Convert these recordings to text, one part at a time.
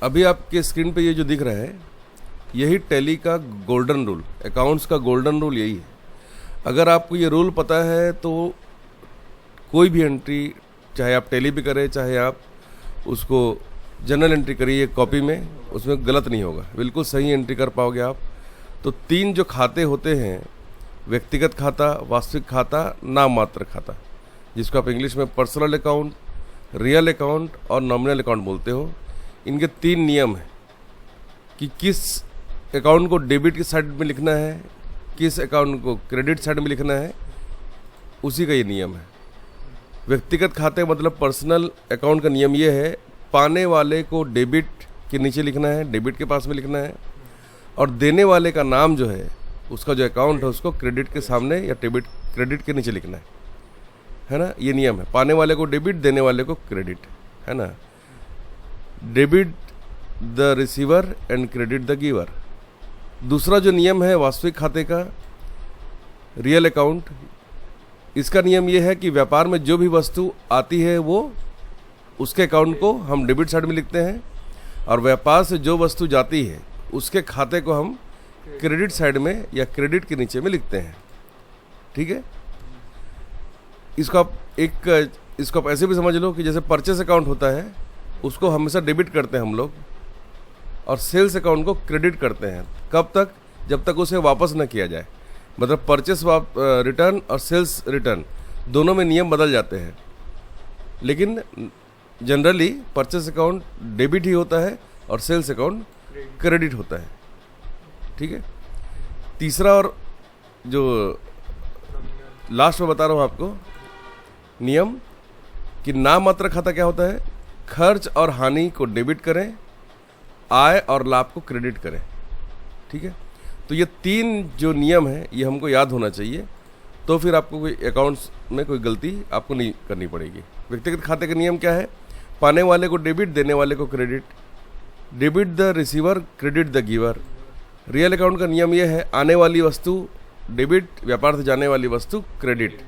अभी आपके स्क्रीन पे ये जो दिख रहा है, यही टैली का गोल्डन रूल, अकाउंट्स का गोल्डन रूल यही है। अगर आपको ये रूल पता है तो कोई भी एंट्री, चाहे आप टैली भी करें, चाहे आप उसको जनरल एंट्री करिए कॉपी में, उसमें गलत नहीं होगा, बिल्कुल सही एंट्री कर पाओगे आप। तो 3 जो खाते होते हैं, व्यक्तिगत खाता, वास्तविक खाता, नाम मात्र खाता, जिसको आप इंग्लिश में पर्सनल अकाउंट, रियल अकाउंट और नॉमिनल अकाउंट बोलते हो, इनके 3 नियम हैं कि किस अकाउंट को डेबिट की साइड में लिखना है, किस अकाउंट को क्रेडिट साइड में लिखना है, उसी का ये नियम है। व्यक्तिगत खाते मतलब पर्सनल अकाउंट का नियम ये है, पाने वाले को डेबिट के नीचे लिखना है, डेबिट के पास में लिखना है, और देने वाले का नाम जो है, उसका जो अकाउंट है, उसको क्रेडिट के सामने या डेबिट क्रेडिट के नीचे लिखना है ना। ये नियम है, पाने वाले को डेबिट, देने वाले को क्रेडिट, है ना। Debit the receiver and credit the giver. दूसरा जो नियम है वास्तविक खाते का, रियल अकाउंट, इसका नियम ये है कि व्यापार में जो भी वस्तु आती है वो उसके अकाउंट को हम डेबिट साइड में लिखते हैं, और व्यापार से जो वस्तु जाती है उसके खाते को हम क्रेडिट साइड में या क्रेडिट के नीचे में लिखते हैं। ठीक है, इसको आप ऐसे भी समझ लो कि जैसे परचेस अकाउंट होता है, उसको हमेशा डेबिट करते हैं हम लोग, और सेल्स अकाउंट को क्रेडिट करते हैं। कब तक? जब तक उसे वापस न किया जाए। मतलब परचेस रिटर्न और सेल्स रिटर्न दोनों में नियम बदल जाते हैं, लेकिन जनरली परचेस अकाउंट डेबिट ही होता है और सेल्स अकाउंट क्रेडिट होता है। ठीक है, तीसरा और जो लास्ट में बता रहा हूँ आपको नियम, कि नाम मात्र खाता क्या होता है, खर्च और हानि को डेबिट करें, आय और लाभ को क्रेडिट करें। ठीक है, तो ये 3 जो नियम है ये हमको याद होना चाहिए, तो फिर आपको कोई अकाउंट्स में कोई गलती आपको नहीं करनी पड़ेगी। व्यक्तिगत खाते का नियम क्या है, पाने वाले को डेबिट, देने वाले को credit, debit the receiver, credit the giver. Real account का नियम ये है, आने वाली वस्तु डेबिट, व्यापार से जाने वाली वस्तु क्रेडिट,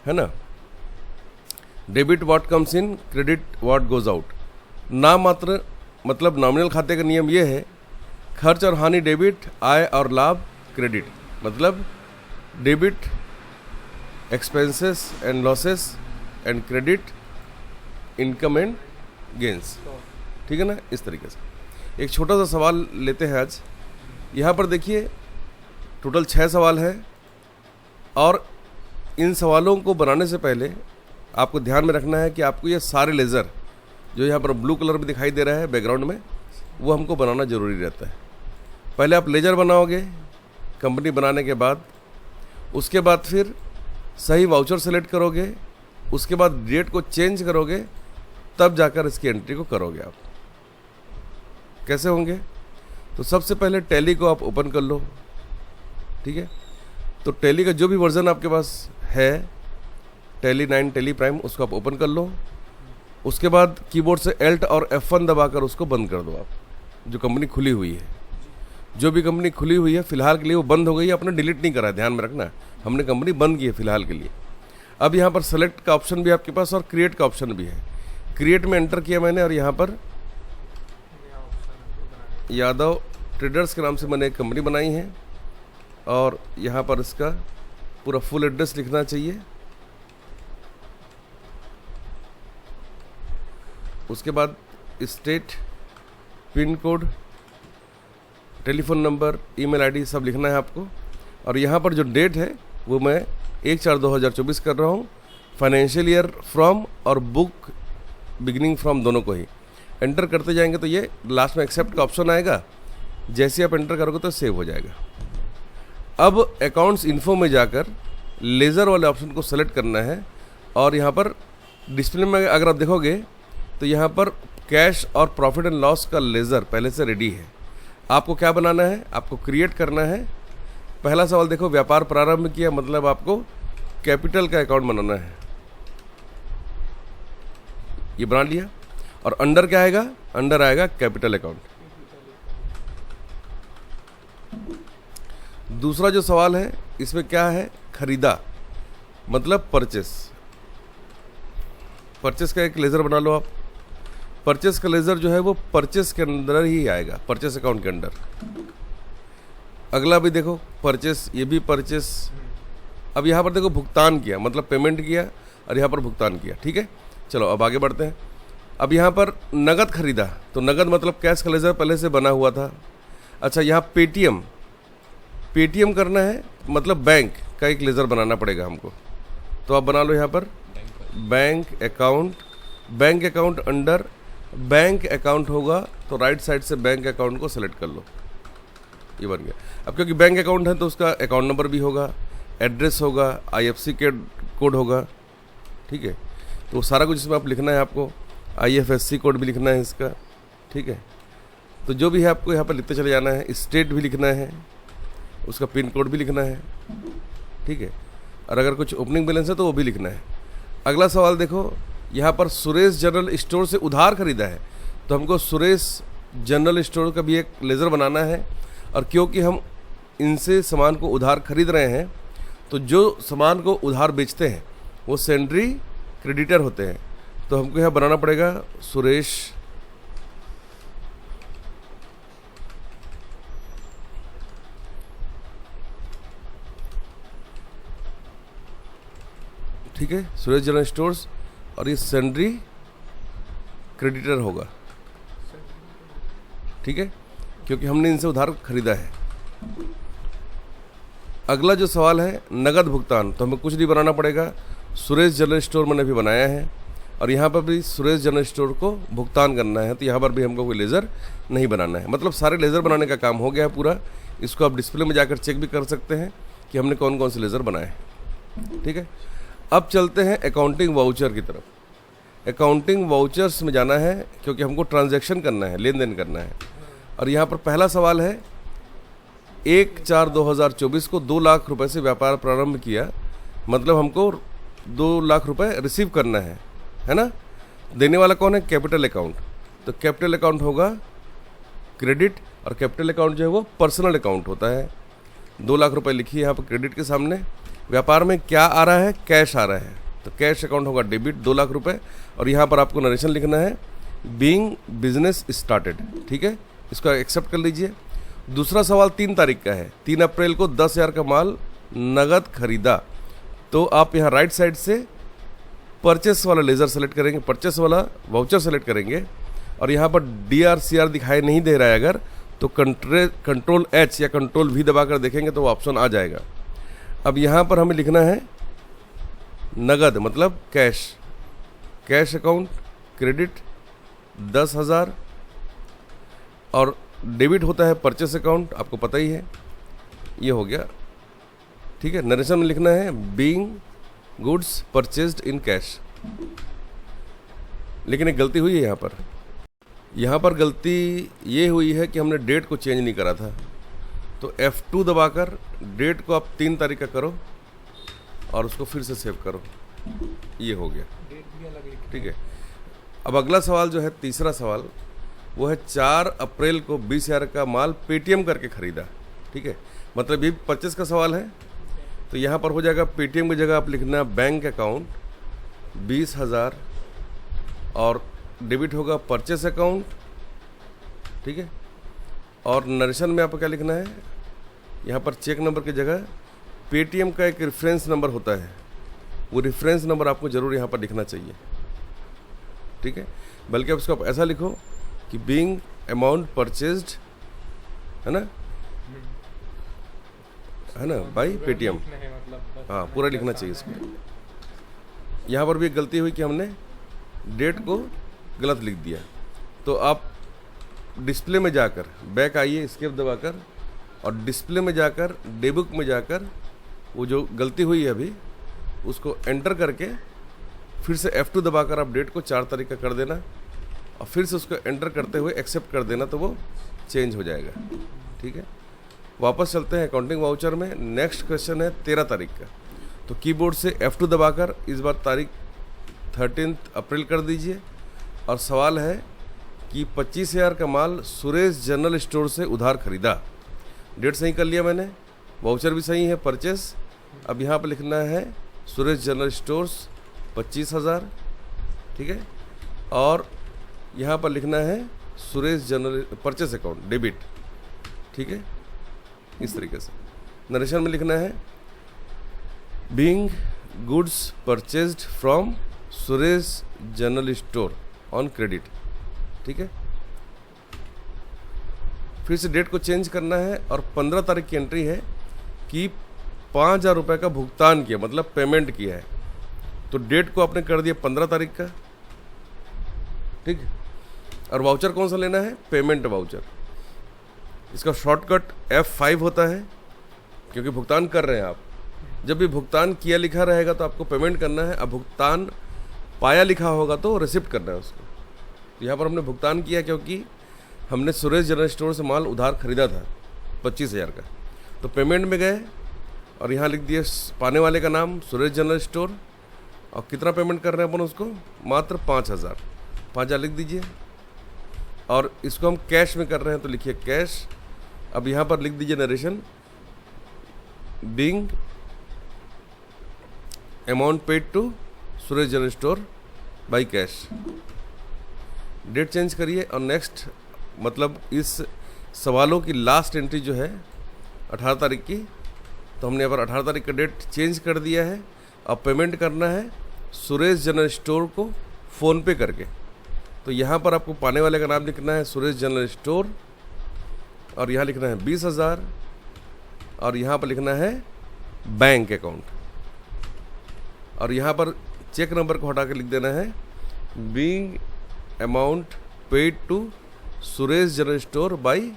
है ना। Debit what comes in, credit what goes out. नाम मात्र मतलब नॉमिनल खाते का नियम ये है, खर्च और हानि डेबिट, आय और लाभ क्रेडिट। मतलब debit expenses and losses and credit income and gains. ठीक है ना, इस तरीके से। एक छोटा सा सवाल लेते हैं आज। यहाँ पर देखिए टोटल 6 सवाल है, और इन सवालों को बनाने से पहले आपको ध्यान में रखना है कि आपको ये सारे लेज़र जो यहाँ पर ब्लू कलर में दिखाई दे रहा है बैकग्राउंड में, वो हमको बनाना ज़रूरी रहता है। पहले आप लेजर बनाओगे कंपनी बनाने के बाद, उसके बाद फिर सही वाउचर सेलेक्ट करोगे, उसके बाद डेट को चेंज करोगे, तब जाकर इसकी एंट्री को करोगे आप। कैसे होंगे? तो सबसे पहले टैली को आप ओपन कर लो। ठीक है, तो टैली का जो भी वर्जन आपके पास है, टैली 9, टैली प्राइम, उसको आप ओपन कर लो। उसके बाद कीबोर्ड से Alt और F1 दबाकर उसको बंद कर दो आप, जो कंपनी खुली हुई है। जो भी कंपनी खुली हुई है फिलहाल के लिए वो बंद हो गई है, आपने डिलीट नहीं करा है, ध्यान में रखना, हमने कंपनी बंद की है फिलहाल के लिए। अब यहाँ पर सेलेक्ट का ऑप्शन भी आपके पास और क्रिएट का ऑप्शन भी है। क्रिएट में एंटर किया मैंने, और यहाँ पर यादव ट्रेडर्स के नाम से मैंने एक कंपनी बनाई है, और यहाँ पर इसका पूरा फुल एड्रेस लिखना चाहिए। उसके बाद state, pin code, telephone number, email ID सब लिखना है आपको। और यहाँ पर जो डेट है वो मैं 1/4/2024 कर रहा हूँ। फाइनेंशियल ईयर फ्रॉम और बुक बिगिनिंग फ्रॉम दोनों को ही एंटर करते जाएंगे तो ये लास्ट में एक्सेप्ट का ऑप्शन आएगा। जैसे आप एंटर करोगे तो सेव हो जाएगा। अब अकाउंट्स इन्फो में जाकर लेज़र वाले ऑप्शन को सेलेक्ट करना है, और यहाँ पर डिस्प्ले में अगर आप देखोगे तो यहाँ पर कैश और प्रॉफिट एंड लॉस का लेज़र पहले से रेडी है। आपको क्या बनाना है? आपको क्रिएट करना है। पहला सवाल देखो, व्यापार प्रारंभ किया, मतलब आपको कैपिटल का अकाउंट बनाना है। ये बना लिया, और अंडर क्या आएगा? अंडर आएगा कैपिटल अकाउंट। दूसरा जो सवाल है इसमें क्या है? खरीदा, मतलब परचेस। परचेस का एक लेज़र बना लो आप। परचेस का लेज़र जो है वो परचेस के अंदर ही आएगा, परचेस अकाउंट के अंदर। अगला भी देखो परचेस, ये भी परचेस। अब यहाँ पर देखो भुगतान किया, मतलब पेमेंट किया, और यहाँ पर भुगतान किया, ठीक है। चलो अब आगे बढ़ते हैं। अब यहाँ पर नगद खरीदा, तो नगद मतलब कैश का लेज़र पहले से बना हुआ था। अच्छा, यहाँ पेटीएम, पेटीएम करना है मतलब बैंक का एक लेज़र बनाना पड़ेगा हमको, तो आप बना लो यहाँ पर bank account. Bank account under bank account होगा तो राइट साइड से बैंक अकाउंट को सेलेक्ट कर लो, ये बन गया। अब क्योंकि बैंक अकाउंट है तो उसका अकाउंट नंबर भी होगा, एड्रेस होगा, IFSC के कोड होगा, ठीक है। तो सारा कुछ इसमें आप लिखना है, आपको IFSC कोड भी लिखना है इसका, ठीक है। तो जो भी है आपको यहाँ पर लिखते चले जाना है। स्टेट भी लिखना है, उसका पिन कोड भी लिखना है, ठीक है। और अगर कुछ ओपनिंग बैलेंस है तो वो भी लिखना है। अगला सवाल देखो, यहाँ पर सुरेश जनरल स्टोर से उधार खरीदा है, तो हमको सुरेश जनरल स्टोर का भी एक लेज़र बनाना है। और क्योंकि हम इनसे सामान को उधार खरीद रहे हैं, तो जो सामान को उधार बेचते हैं वो सेंड्री क्रेडिटर होते हैं, तो हमको यहाँ बनाना पड़ेगा सुरेश ठीक है, सुरेश जनरल स्टोर्स, और ये सेंड्री क्रेडिटर होगा, ठीक है, क्योंकि हमने इनसे उधार खरीदा है। अगला जो सवाल है नगद भुगतान, तो हमें कुछ नहीं बनाना पड़ेगा, सुरेश जनरल स्टोर मैंने भी बनाया है, और यहाँ पर भी सुरेश जनरल स्टोर को भुगतान करना है, तो यहाँ पर भी हमको कोई लेज़र नहीं बनाना है। मतलब सारे लेज़र बनाने का काम हो गया है पूरा। इसको आप डिस्प्ले में जाकर चेक भी कर सकते हैं कि हमने कौन कौन से लेज़र बनाए हैं, ठीक है। अब चलते हैं अकाउंटिंग वाउचर की तरफ। अकाउंटिंग वाउचर्स में जाना है क्योंकि हमको ट्रांजैक्शन करना है, लेन देन करना है। और यहाँ पर पहला सवाल है 1/4/2024 को 2 लाख रुपए से व्यापार प्रारंभ किया, मतलब हमको 2 लाख रुपए रिसीव करना है ना। देने वाला कौन है? Capital account. तो कैपिटल अकाउंट होगा क्रेडिट, और कैपिटल अकाउंट जो है वो पर्सनल अकाउंट होता है। 2 लाख रुपए लिखिए यहाँ पर क्रेडिट के सामने। व्यापार में क्या आ रहा है? कैश आ रहा है, तो कैश अकाउंट होगा डेबिट 2 लाख रुपए। और यहाँ पर आपको नरेशन लिखना है बीइंग बिजनेस स्टार्टेड, ठीक है, इसको एक्सेप्ट कर लीजिए। दूसरा सवाल 3 तारीख का है, 3 अप्रैल को 10,000 का माल नगद खरीदा, तो आप यहाँ राइट साइड से परचेस वाला लेज़र सेलेक्ट करेंगे, परचेस वाला वाउचर सेलेक्ट करेंगे, और यहाँ पर DRCR दिखाई नहीं दे रहा है अगर, तो कंट्रोल H या कंट्रोल V दबा कर देखेंगे तो वो ऑप्शन आ जाएगा। अब यहाँ पर हमें लिखना है नगद मतलब कैश, कैश अकाउंट क्रेडिट 10,000, और डेबिट होता है परचेस अकाउंट, आपको पता ही है, ये हो गया, ठीक है। नरेशन में लिखना है being goods purchased in cash. लेकिन एक गलती हुई है यहाँ पर। यहाँ पर गलती ये हुई है कि हमने डेट को चेंज नहीं करा था, तो F2 दबाकर डेट को आप 3 तारीख का करो और उसको फिर से सेव करो, ये हो गया, ठीक है। अब अगला सवाल जो है तीसरा सवाल, वो है 4 अप्रैल को 20,000 का माल पेटीएम करके खरीदा, ठीक है, मतलब ये परचेस का सवाल है। तो यहाँ पर हो जाएगा पेटीएम की जगह आप लिखना बैंक अकाउंट 20,000, और डेबिट होगा परचेस अकाउंट, ठीक है। और नरेशन में आपको क्या लिखना है, यहाँ पर चेक नंबर की जगह पेटीएम का एक रेफरेंस नंबर होता है, वो रेफरेंस नंबर आपको ज़रूर यहाँ पर लिखना चाहिए, ठीक है। बल्कि आप उसको ऐसा लिखो कि बीइंग अमाउंट परचेज्ड, है ना बाई पेटीएम, हाँ पूरा लिखना चाहिए इसको। यहाँ पर भी एक गलती हुई कि हमने डेट को गलत लिख दिया, तो आप डिस्प्ले में जाकर बैक आइए, एस्केप दबाकर, और डिस्प्ले में जाकर डेबुक में जाकर वो जो गलती हुई है अभी उसको एंटर करके फिर से F2 दबाकर आप डेट को 4 तारीख का कर देना, और फिर से उसको एंटर करते हुए एक्सेप्ट कर देना, तो वो चेंज हो जाएगा, ठीक है। वापस चलते हैं अकाउंटिंग वाउचर में। नेक्स्ट क्वेश्चन है 13 तारीख का, तो कीबोर्ड से F2 दबाकर इस बार तारीख 13 अप्रैल कर दीजिए, और सवाल है कि 25,000 का माल सुरेश जनरल स्टोर से उधार खरीदा। डेट सही कर लिया मैंने, वाउचर भी सही है, परचेस। अब यहाँ पर लिखना है सुरेश जनरल स्टोर्स 25,000, ठीक है। और यहाँ पर लिखना है Suresh general purchase account debit, ठीक है। इस तरीके से नरेशन में लिखना है being goods purchased from Suresh general store on credit, ठीक है। फिर से डेट को चेंज करना है और 15 तारीख की एंट्री है कि 5,000 रुपये का भुगतान किया, मतलब पेमेंट किया है। तो डेट को आपने कर दिया 15 तारीख का, ठीक है। और वाउचर कौन सा लेना है? Payment voucher. इसका शॉर्टकट F5 होता है, क्योंकि भुगतान कर रहे हैं आप। जब भी भुगतान किया लिखा रहेगा तो आपको पेमेंट करना है, अब भुगतान पाया लिखा होगा तो रिसिप्ट करना है उसको। यहाँ पर हमने भुगतान किया क्योंकि हमने सुरेश जनरल स्टोर से माल उधार खरीदा था 25,000 का। तो पेमेंट में गए और यहाँ लिख दिए पाने वाले का नाम सुरेश जनरल स्टोर, और कितना पेमेंट कर रहे हैं अपन उसको, मात्र 5,000। 5,000 लिख दीजिए। और इसको हम कैश में कर रहे हैं तो लिखिए कैश। अब यहाँ पर लिख दीजिए narration being amount paid to Suresh general store by cash. Date change करिए और नेक्स्ट, मतलब इस सवालों की लास्ट एंट्री जो है 18 तारीख की, तो हमने यहाँ पर 18 तारीख का डेट चेंज कर दिया है। अब पेमेंट करना है सुरेश जनरल स्टोर को फ़ोन पे करके। तो यहाँ पर आपको पाने वाले का नाम लिखना है सुरेश जनरल स्टोर, और यहाँ लिखना है 20,000, और यहाँ पर लिखना है बैंक अकाउंट, और यहाँ पर चेक नंबर को हटा के लिख देना है being amount paid to Suresh general store by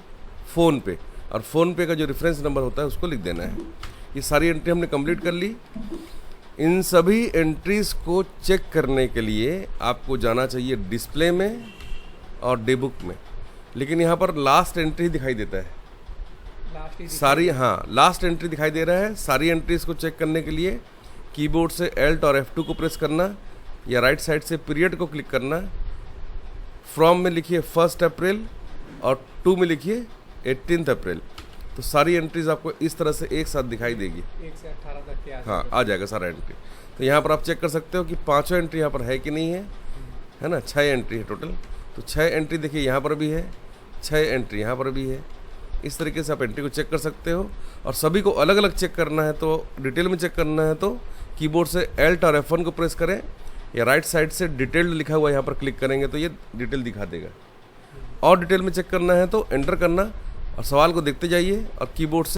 PhonePe, और फ़ोन पे का जो रेफरेंस नंबर होता है उसको लिख देना है। ये सारी एंट्री हमने कंप्लीट कर ली। इन सभी एंट्रीज़ को चेक करने के लिए आपको जाना चाहिए डिस्प्ले में और डे बुक में, लेकिन यहाँ पर लास्ट एंट्री दिखाई देता है सारी, हाँ लास्ट एंट्री दिखाई दे रहा है। सारी एंट्रीज़ को चेक करने के लिए कीबोर्ड से Alt और F2 को प्रेस करना, या राइट साइड से पीरियड को क्लिक करना। फ्रॉम में लिखिए 1 अप्रैल और 2 में लिखिए 18 अप्रैल। तो सारी एंट्रीज आपको इस तरह से एक साथ दिखाई देगी, 1 से 18 तक के हाँ आ जाएगा सारा एंट्री। तो यहाँ पर आप चेक कर सकते हो कि 5 एंट्री यहाँ पर है कि नहीं है ना। 6 एंट्री है टोटल। तो 6 एंट्री देखिए यहाँ पर भी है, 6 एंट्री यहाँ पर भी है। इस तरीके से आप एंट्री को चेक कर सकते हो। और सभी को अलग अलग चेक करना है, तो डिटेल में चेक करना है तो कीबोर्ड से Alt और F1 को प्रेस करें, या राइट साइड से डिटेल्ड लिखा हुआ यहाँ पर क्लिक करेंगे तो ये डिटेल दिखा देगा। और डिटेल में चेक करना है तो एंटर करना और सवाल को देखते जाइए और कीबोर्ड से